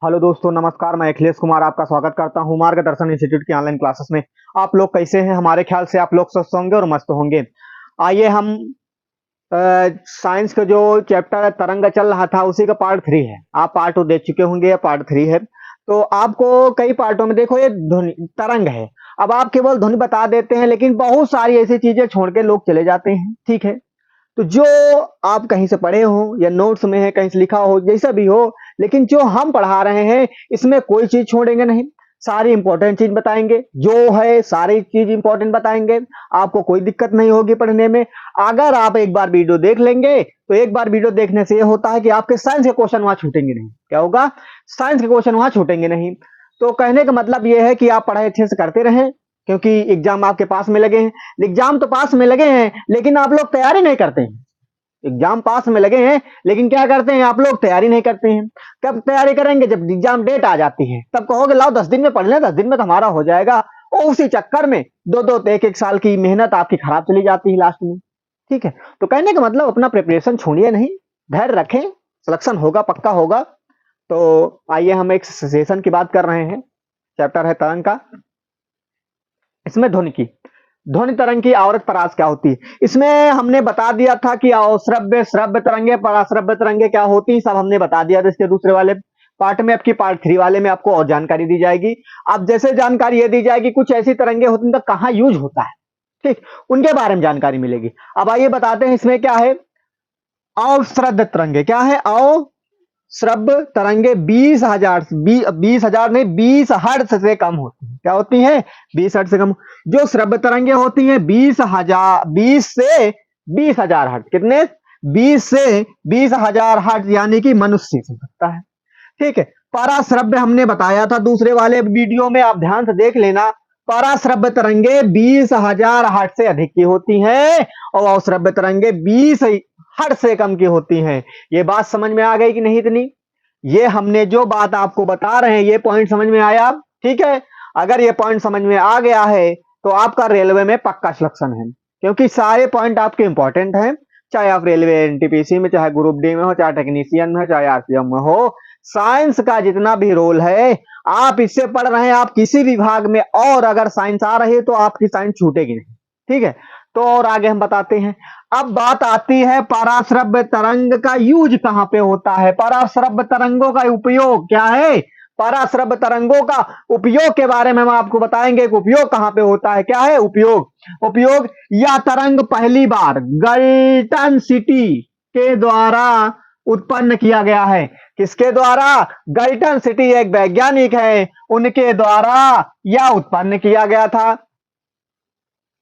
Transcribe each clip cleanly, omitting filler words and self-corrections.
Hello दोस्तों, नमस्कार। मैं अखिलेश कुमार आपका स्वागत करता हूं मार्गदर्शन इंस्टीट्यूट की ऑनलाइन क्लासेस में। आप लोग कैसे हैं? हमारे ख्याल से आप लोग स्वस्थ होंगे और मस्त होंगे। आइए हम साइंस का जो चैप्टर तरंग चल रहा था उसी का पार्ट 3 है। आप पार्ट 2 देख चुके होंगे, पार्ट 3 है। तो आपको कई पार्टों में देखो, ये ध्वनि तरंग है। अब आप केवल ध्वनि बता देते हैं, लेकिन बहुत सारी ऐसी चीजें छोड़ के लोग चले जाते हैं। ठीक है, तो जो आप कहीं से पढ़े हो या नोट्स में है, कहीं से लिखा हो, जैसा भी हो, लेकिन जो हम पढ़ा रहे हैं इसमें कोई चीज छोड़ेंगे नहीं। सारी इंपॉर्टेंट चीज बताएंगे, जो है सारी चीज इंपॉर्टेंट बताएंगे। आपको कोई दिक्कत नहीं होगी पढ़ने में। अगर आप एक बार वीडियो देख लेंगे तो एक बार वीडियो देखने से ये होता है कि आपके साइंस के क्वेश्चन वहां छूटेंगे नहीं। क्या होगा? साइंस के क्वेश्चन वहां छूटेंगे नहीं। तो कहने का मतलब ये है कि आप पढ़ाई अच्छे से करते रहें, क्योंकि एग्जाम आपके पास में लगे हैं। एग्जाम तो पास में लगे हैं, लेकिन आप लोग तैयारी नहीं करते हैं। एग्जाम पास में लगे हैं, लेकिन क्या करते हैं आप लोग? तैयारी नहीं करते हैं। कब तैयारी करेंगे? जब एग्जाम डेट आ जाती है, तब कहोगे लाओ 10 दिन में पढ़ लें, 10 दिन में तो हमारा हो जाएगा। और उसी चक्कर में दो दो एक एक साल की मेहनत आपकी खराब चली जाती है लास्ट में। ठीक है, तो कहने का मतलब अपना प्रिपरेशन छोड़िए नहीं, धैर्य रखें, सिलेक्शन होगा, पक्का होगा। तो आइए हम एक सेशन की बात कर रहे हैं। चैप्टर है तरंग का। इसमें ध्वनि की, ध्वनि तरंग की आवर्त परास क्या होती है, इसमें हमने बता दिया था कि अवश्रव्य श्रव्य तरंगे पराश्रव्य तरंगे क्या होती है, सब हमने बता दिया था। इसके दूसरे वाले पार्ट में, आपकी पार्ट 3 वाले में आपको और जानकारी दी जाएगी। अब जैसे जानकारी ये दी जाएगी, कुछ ऐसी तरंगे होती हैं उनका कहाँ यूज होता है, ठीक, उनके बारे में जानकारी मिलेगी। अब आइए बताते हैं इसमें क्या है। अवश्रव्य तरंगे क्या है? श्रव्य तरंगे 20,000 20,000 नहीं, 20 हर्ट्ज से कम होती है। क्या होती है? 20 हर्ट्ज से कम। जो श्रव्य तरंगे होती हैं 20 से 20,000 हर्ट्ज। कितने? 20 से 20,000 हर्ट्ज, यानी कि मनुष्य सुन सकता है। ठीक है। पराश्रव्य हमने बताया था दूसरे वाले वीडियो में, आप ध्यान से देख लेना। पराश्रव्य तरंगे 20,000 हर्ट्ज से अधिक की होती हैं और अवश्रव्य तरंगे 20 हर्ट्ज से कम की होती हैं। ये बात समझ में आ गई कि नहीं इतनी? ये हमने जो बात आपको बता रहे हैं, ये पॉइंट समझ में आया? ठीक है, अगर ये पॉइंट समझ में आ गया है तो आपका रेलवे में पक्का सिलेक्शन है, क्योंकि सारे पॉइंट आपके इंपॉर्टेंट हैं। चाहे आप रेलवे एनटीपीसी में, चाहे ग्रुप डी में हो, चाहे टेक्नीशियन में हो, चाहे आरपीएफ में हो, साइंस का जितना भी रोल है आप इससे पढ़ रहे हैं। आप किसी विभाग में और अगर साइंस आ रही है तो आपकी साइंस छूटेगी नहीं। ठीक है, तो और आगे हम बताते हैं। अब बात आती है पराश्रव्य तरंग का यूज कहां पे होता है, पराश्रव्य तरंगों का उपयोग क्या है। पराश्रव्य तरंगों का उपयोग के बारे में हम आपको बताएंगे कि उपयोग कहां पे होता है। क्या है उपयोग? उपयोग, यह तरंग पहली बार गल्टन सिटी के द्वारा उत्पन्न किया गया है। किसके द्वारा? गल्टन सिटी एक वैज्ञानिक है, उनके द्वारा यह उत्पन्न किया गया था।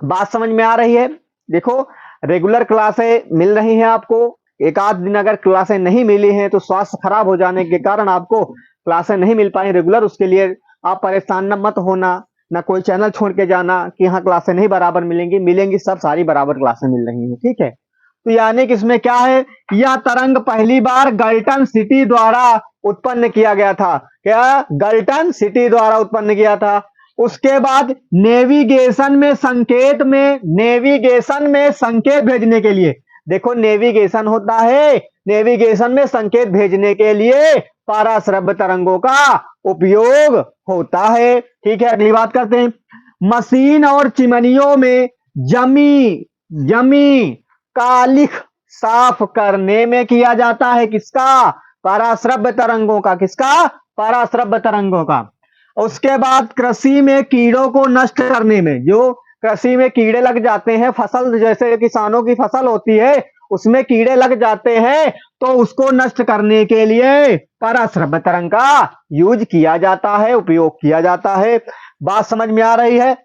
बात समझ में आ रही है? देखो, रेगुलर क्लासें मिल रही हैं आपको। एक आध दिन अगर क्लासें नहीं मिली हैं तो स्वास्थ्य खराब हो जाने के कारण आपको क्लासें नहीं मिल पाई रेगुलर, उसके लिए आप परेशान न मत होना, ना कोई चैनल छोड़ के जाना कि हाँ क्लासें नहीं बराबर मिलेंगी। मिलेंगी, सब सारी बराबर क्लासें मिल रही हैं। ठीक है, तो यानी कि इसमें क्या है, यह तरंग पहली बार गल्टन सिटी द्वारा उत्पन्न किया गया था। क्या? गल्टन सिटी द्वारा उत्पन्न किया था। उसके बाद नेविगेशन में संकेत भेजने के लिए, देखो नेविगेशन होता है, नेविगेशन में संकेत भेजने के लिए पराश्रव्य तरंगों का उपयोग होता है। ठीक है, अगली बात करते हैं। मशीन और चिमनियों में जमी कालिख साफ करने में किया जाता है। किसका? पराश्रव्य तरंगों का। किसका? पराश्रव्य तरंगों का। उसके बाद कृषि में कीड़ों को नष्ट करने में, जो कृषि में कीड़े लग जाते हैं, फसल जैसे किसानों की फसल होती है उसमें कीड़े लग जाते हैं, तो उसको नष्ट करने के लिए पराश्रव्य तरंग का यूज किया जाता है, उपयोग किया जाता है। बात समझ में आ रही है?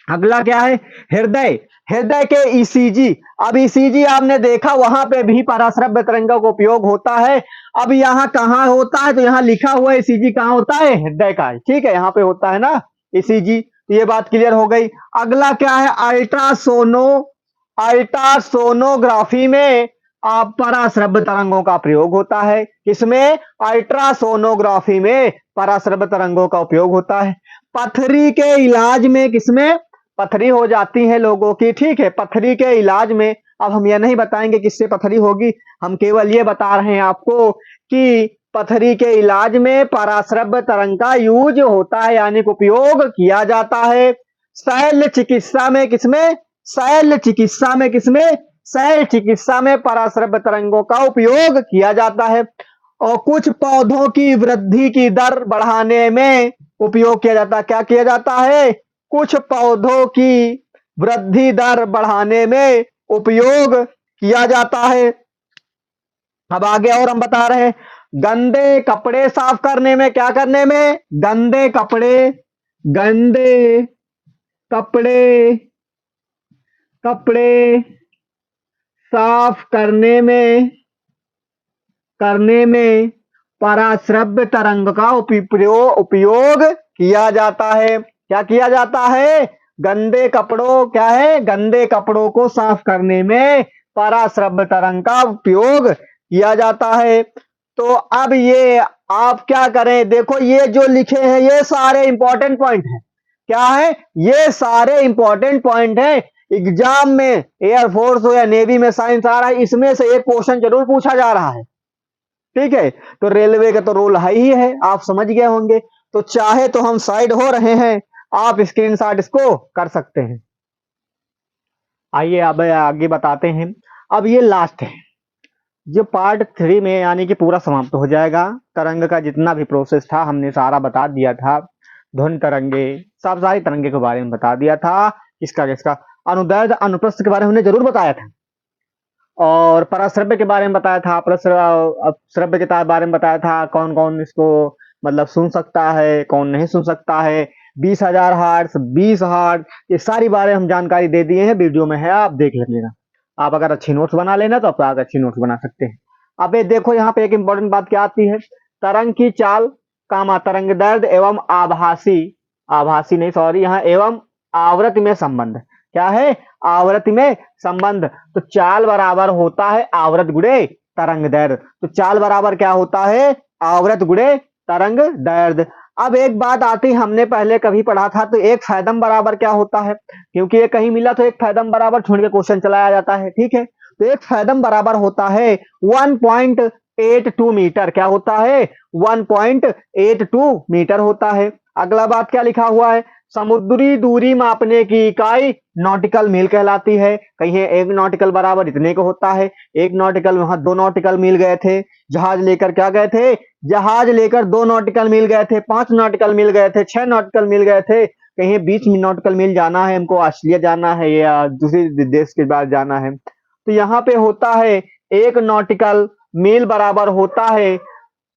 अगला क्या है? हृदय, हृदय के ईसीजी। अब ईसीजी आपने देखा, वहां पे भी पराश्रव्य तरंगों का उपयोग होता है। अब यहाँ कहाँ होता है, तो यहाँ लिखा हुआ ईसीजी कहाँ होता है? हृदय का। ठीक है, यहाँ पे होता है ना ईसीजी। तो ये बात क्लियर हो गई। अगला क्या है? अल्ट्रासोनोग्राफी में पराश्रव्य तरंगों का प्रयोग होता है। किसमें? अल्ट्रासोनोग्राफी में पराश्रव्य तरंगों का उपयोग होता है। पथरी के इलाज में, किसमें? पथरी हो जाती है लोगों की, ठीक है, पथरी के इलाज में। अब हम यह नहीं बताएंगे किससे पथरी होगी, हम केवल ये बता रहे हैं आपको कि पथरी के इलाज में पराश्रव्य तरंग का यूज होता है, यानी कि उपयोग किया जाता है। शल्य चिकित्सा में किसमें? शल्य चिकित्सा में किसमें? शल्य चिकित्सा में पराश्रव्य तरंगों का उपयोग किया जाता है। और कुछ पौधों की वृद्धि की दर बढ़ाने में उपयोग किया जाता है। क्या किया जाता है? कुछ पौधों की वृद्धि दर बढ़ाने में उपयोग किया जाता है। अब आगे और हम बता रहे हैं, गंदे कपड़े साफ करने में, क्या करने में? गंदे कपड़े कपड़े साफ करने में पराश्रव्य तरंग का उपयोग किया जाता है। क्या किया जाता है? गंदे कपड़ों, क्या है? गंदे कपड़ों को साफ करने में पराश्रव्य तरंग का उपयोग किया जाता है। तो अब ये आप क्या करें, देखो ये जो लिखे हैं ये सारे इंपॉर्टेंट पॉइंट हैं। क्या है? ये सारे इंपॉर्टेंट पॉइंट हैं। एग्जाम में एयरफोर्स हो या नेवी में साइंस आ रहा है, इसमें से एक क्वेश्चन जरूर पूछा जा रहा है। ठीक है, तो रेलवे का तो रोल है ही है, आप समझ गए होंगे। तो चाहे तो हम साइड हो रहे हैं, आप स्क्रीनशॉट इसको कर सकते हैं। आइए अब आगे बताते हैं। अब ये लास्ट है, जो पार्ट 3 में यानी कि पूरा समाप्त हो जाएगा। तरंग का जितना भी प्रोसेस था हमने सारा बता दिया था। ध्वनि तरंगे, सब सारी तरंगे के बारे में बता दिया था। किसका अनुदैर्ध्य अनुप्रस्थ के बारे में हमने जरूर बताया था, और पराश्रव्य के बारे में बताया था, श्रव्य के बारे में बताया था, कौन कौन इसको मतलब सुन सकता है, कौन नहीं सुन सकता है। 20,000 हर्ट्ज, 20 हर्ट्ज, ये सारी बारे हम जानकारी दे दिए हैं, वीडियो में है, आप देख लेना। आप अगर अच्छी नोट्स बना लेना तो आप अच्छी नोट्स बना सकते हैं। अब ये देखो यहाँ पे एक इंपॉर्टेंट बात क्या आती है, तरंग की चाल, तरंग दैर्ध्य एवं आभासी नहीं सॉरी, यहाँ एवं आवृत्ति में संबंध। क्या है? आवृत्ति में संबंध। तो चाल बराबर होता है आवृत्ति गुणे तरंग दैर्ध्य। तो चाल बराबर क्या होता है? आवृत्ति गुणे तरंग दैर्ध्य। अब एक बात आती, हमने पहले कभी पढ़ा था, तो एक फैदम बराबर क्या होता है, क्योंकि ये कहीं मिला तो एक फैदम बराबर छोड़ के क्वेश्चन चलाया जाता है। ठीक है, तो एक फैदम बराबर होता है 1.82 मीटर। क्या होता है? 1.82 मीटर होता है। अगला बात क्या लिखा हुआ है, समुद्री दूरी मापने की इकाई नॉटिकल मील कहलाती है। कहीं एक नॉटिकल बराबर इतने को होता है, एक नॉटिकल, वहां 2 नॉटिकल मील गए थे, जहाज लेकर क्या गए थे, जहाज लेकर 2 नॉटिकल मील गए थे, 5 नॉटिकल मील गए थे, 6 नॉटिकल मील गए थे। कहीं 20 नॉटिकल मील जाना है हमको, ऑस्ट्रेलिया जाना है या दूसरे देश के बाद जाना है, तो यहाँ पे होता है एक नॉटिकल मील बराबर होता है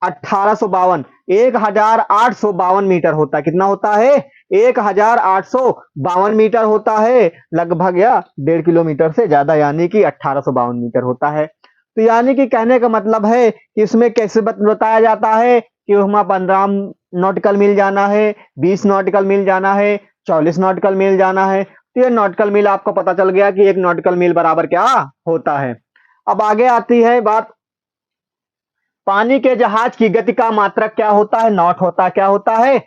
1852, 1852 मीटर होता है। कितना होता है? 1852 मीटर होता है, लगभग या 1.5 किलोमीटर से ज्यादा, यानी कि 1852 मीटर होता है। तो यानी कि कहने का मतलब है कि इसमें कैसे बताया जाता है कि हमें 15 नॉटिकल मील जाना है, 20 नॉटिकल मील जाना है, 40 नॉटिकल मील जाना है। तो ये नॉटिकल मील आपको पता चल गया कि एक नॉटिकल मील बराबर क्या होता है। अब आगे आती है बात, पानी के जहाज की गति का मात्रक क्या होता है? नॉट होता है। क्या होता है?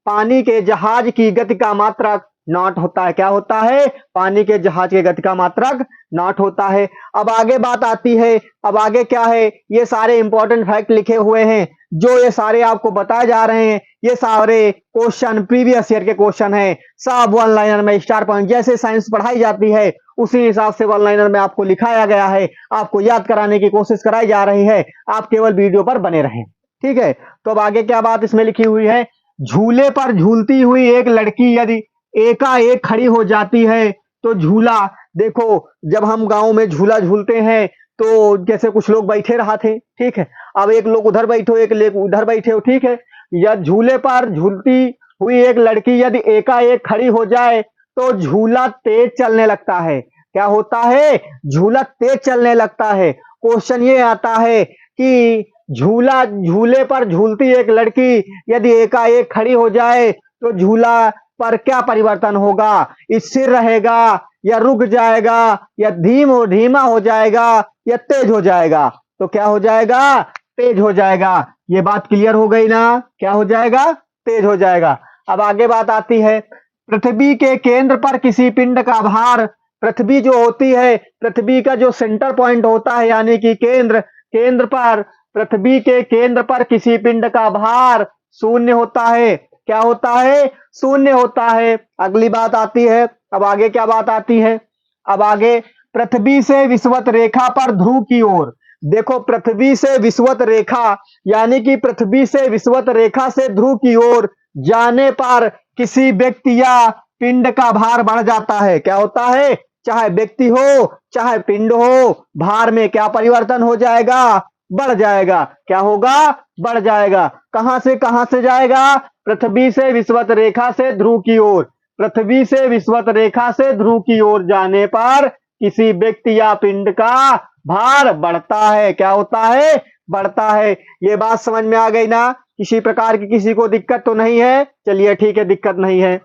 पानी के जहाज की गति का मात्रक नॉट होता है। क्या होता है? पानी के जहाज की गति का मात्रक नॉट होता है। अब आगे बात आती है, अब आगे क्या है, ये सारे इंपॉर्टेंट फैक्ट लिखे हुए हैं, जो ये सारे आपको बताए जा रहे हैं, ये सारे क्वेश्चन प्रीवियस ईयर के क्वेश्चन हैं। सब वन लाइनर में स्टार पॉइंट, जैसे साइंस पढ़ाई जाती है उसी हिसाब से वन लाइनर में आपको लिखाया गया है, आपको याद कराने की कोशिश कराई जा रही है। आप केवल वीडियो पर बने रहें। ठीक है, तो अब आगे क्या बात इसमें लिखी हुई है, झूले पर झूलती हुई एक लड़की यदि एकाएक खड़ी हो जाती है तो झूला, देखो जब हम गांव में झूला झूलते हैं तो जैसे कुछ लोग बैठे रहा थे, ठीक है, अब एक लोग उधर बैठो, एक लोग उधर बैठे हो, ठीक है, या झूले पर झूलती हुई एक लड़की यदि एकाएक खड़ी हो जाए तो झूला तेज चलने लगता है। क्या होता है? झूला तेज चलने लगता है। क्वेश्चन ये आता है कि झूले पर झूलती एक लड़की यदि एकाएक खड़ी हो जाए तो झूला पर क्या परिवर्तन होगा, स्थिर रहेगा या रुक जाएगा या धीमा हो जाएगा या तेज हो जाएगा? तो क्या हो जाएगा? तेज हो जाएगा। ये बात क्लियर हो गई ना? क्या हो जाएगा? तेज हो जाएगा। अब आगे बात आती है, पृथ्वी के केंद्र पर किसी पिंड का भार, पृथ्वी जो होती है, पृथ्वी का जो सेंटर पॉइंट होता है यानी कि केंद्र पर पृथ्वी के केंद्र पर किसी पिंड का भार शून्य होता है। क्या होता है? शून्य होता है। अगली बात आती है, अब आगे क्या बात आती है? अब आगे पृथ्वी से विषुवत रेखा पर ध्रुव की ओर। देखो, पृथ्वी से विषुवत रेखा यानी कि पृथ्वी से विषुवत रेखा से ध्रुव की ओर जाने पर किसी व्यक्ति या पिंड का भार बढ़ जाता है। क्या होता है? चाहे व्यक्ति हो चाहे पिंड हो, भार में क्या परिवर्तन हो जाएगा? बढ़ जाएगा। क्या होगा? बढ़ जाएगा। कहां से जाएगा? पृथ्वी से विषुवत रेखा से ध्रुव की ओर। पृथ्वी से विषुवत रेखा से ध्रुव की ओर जाने पर किसी व्यक्ति या पिंड का भार बढ़ता है। क्या होता है? बढ़ता है। ये बात समझ में आ गई ना? किसी प्रकार की किसी को दिक्कत तो नहीं है? चलिए ठीक है, दिक्कत नहीं है।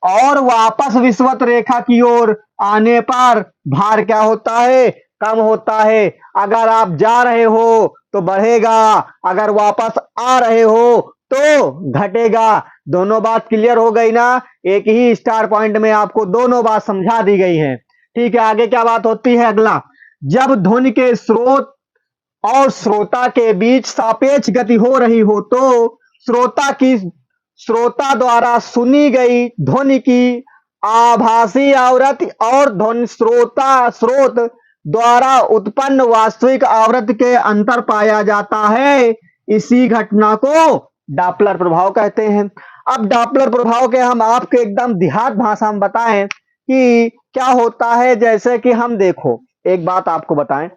और वापस विषुवत रेखा की ओर आने पर भार क्या होता है? कम होता है। अगर आप जा रहे हो तो बढ़ेगा, अगर वापस आ रहे हो तो घटेगा। दोनों बात क्लियर हो गई ना? एक ही स्टार पॉइंट में आपको दोनों बात समझा दी गई है। ठीक है, आगे क्या बात होती है? अगला, जब ध्वनि के स्रोत और श्रोता के बीच सापेक्ष गति हो रही हो तो श्रोता द्वारा सुनी गई ध्वनि की आभासी आवृत्ति और ध्वनि स्रोत द्वारा उत्पन्न वास्तविक आवृत्ति के अंतर पाया जाता है। इसी घटना को डॉपलर प्रभाव कहते हैं। अब डॉपलर प्रभाव के हम आपको एकदम देहात भाषा में बताएं कि क्या होता है। जैसे कि हम देखो, एक बात आपको बताएं,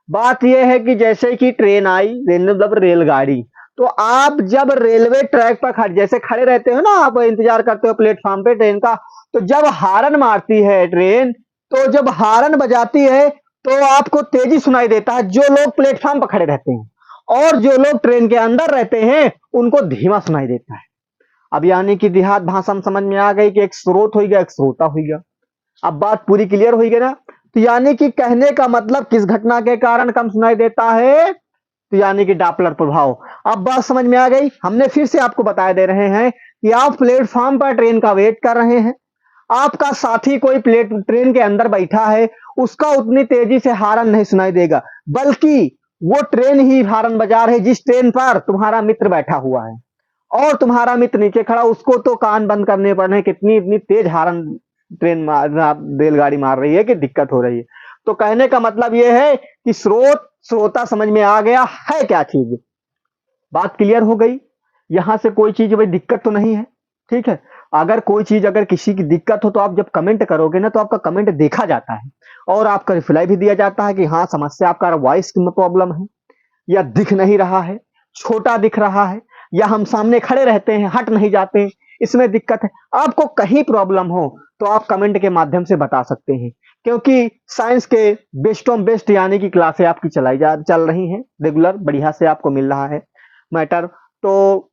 बात यह है कि जैसे कि ट्रेन आई, मतलब रेलगाड़ी, तो आप जब रेलवे ट्रैक पर जैसे खड़े रहते हो ना, आप इंतजार करते हो प्लेटफॉर्म पे ट्रेन का, तो जब हारन मारती है ट्रेन, तो जब हारन बजाती है तो आपको तेजी सुनाई देता है जो लोग प्लेटफॉर्म पर खड़े रहते हैं, और जो लोग ट्रेन के अंदर रहते हैं उनको धीमा सुनाई देता है। अब यानी कि देहात भाषा में समझ में आ गई कि एक स्रोत हो गया, एक श्रोता हो गया। अब बात पूरी क्लियर हो गई ना? तो यानी कि कहने का मतलब किस घटना के कारण कम सुनाई देता है? तो यानी कि डॉपलर प्रभाव। अब बात समझ में आ गई। हमने फिर से आपको बता दे रहे हैं कि आप प्लेटफॉर्म पर ट्रेन का वेट कर रहे हैं, आपका साथी कोई ट्रेन के अंदर बैठा है, उसका उतनी तेजी से हारन नहीं सुनाई देगा, बल्कि वो ट्रेन ही हारन बजा रही जिस ट्रेन पर तुम्हारा मित्र बैठा हुआ है, और तुम्हारा मित्र नीचे खड़ा, उसको तो कान बंद करने पड़े, कितनी इतनी तेज हारन ट्रेन रेलगाड़ी मार रही है कि दिक्कत हो रही है। तो कहने का मतलब यह है कि श्रोता समझ में आ गया है क्या चीज? बात क्लियर हो गई? यहां से कोई चीज भाई दिक्कत तो नहीं है? ठीक है। अगर कोई चीज, अगर किसी की दिक्कत हो तो आप जब कमेंट करोगे ना, तो आपका कमेंट देखा जाता है और आपका रिप्लाई भी दिया जाता है कि हाँ, समस्या आपका वॉइस में प्रॉब्लम है, या दिख नहीं रहा है, छोटा दिख रहा है, या हम सामने खड़े रहते हैं हट नहीं जाते, इसमें दिक्कत है। आपको कहीं प्रॉब्लम हो तो आप कमेंट के माध्यम से बता सकते हैं, क्योंकि साइंस के बेस्ट ऑफ बेस्ट यानी कि क्लासें आपकी चल रही हैं रेगुलर, बढ़िया से आपको मिल रहा है मैटर। तो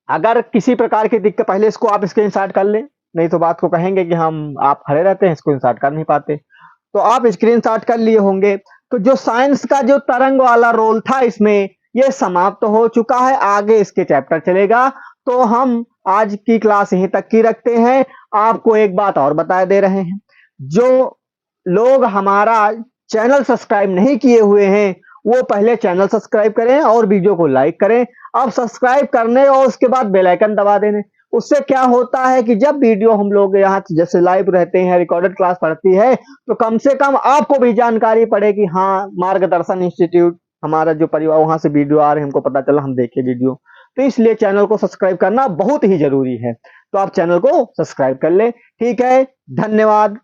अगर किसी प्रकार की दिक्कत, पहले इसको आप स्क्रीनशॉट कर लें, नहीं तो बात को कहेंगे कि हम आप खड़े रहते हैं, स्क्रीनशॉट कर नहीं पाते। तो आप स्क्रीनशॉट कर लिए होंगे। तो जो साइंस का जो तरंग वाला रोल था इसमें, ये समाप्त हो चुका है। आगे इसके चैप्टर चलेगा। तो हम आज की क्लास यहीं तक की रखते हैं। आपको एक बात और बता दे रहे हैं, जो लोग हमारा चैनल सब्सक्राइब नहीं किए हुए हैं वो पहले चैनल सब्सक्राइब करें और वीडियो को लाइक करें। अब सब्सक्राइब करने और उसके बाद बेल आइकन दबा देने, उससे क्या होता है कि जब वीडियो हम लोग यहाँ जैसे लाइव रहते हैं, रिकॉर्डेड क्लास पढ़ती है, तो कम से कम आपको भी जानकारी पड़े कि हाँ, मार्गदर्शन इंस्टीट्यूट हमारा जो परिवार, वहां से वीडियो आ रहे हैं, हमको पता चला, हम देखे वीडियो। तो इसलिए चैनल को सब्सक्राइब करना बहुत ही जरूरी है। तो आप चैनल को सब्सक्राइब कर लें। ठीक है, धन्यवाद।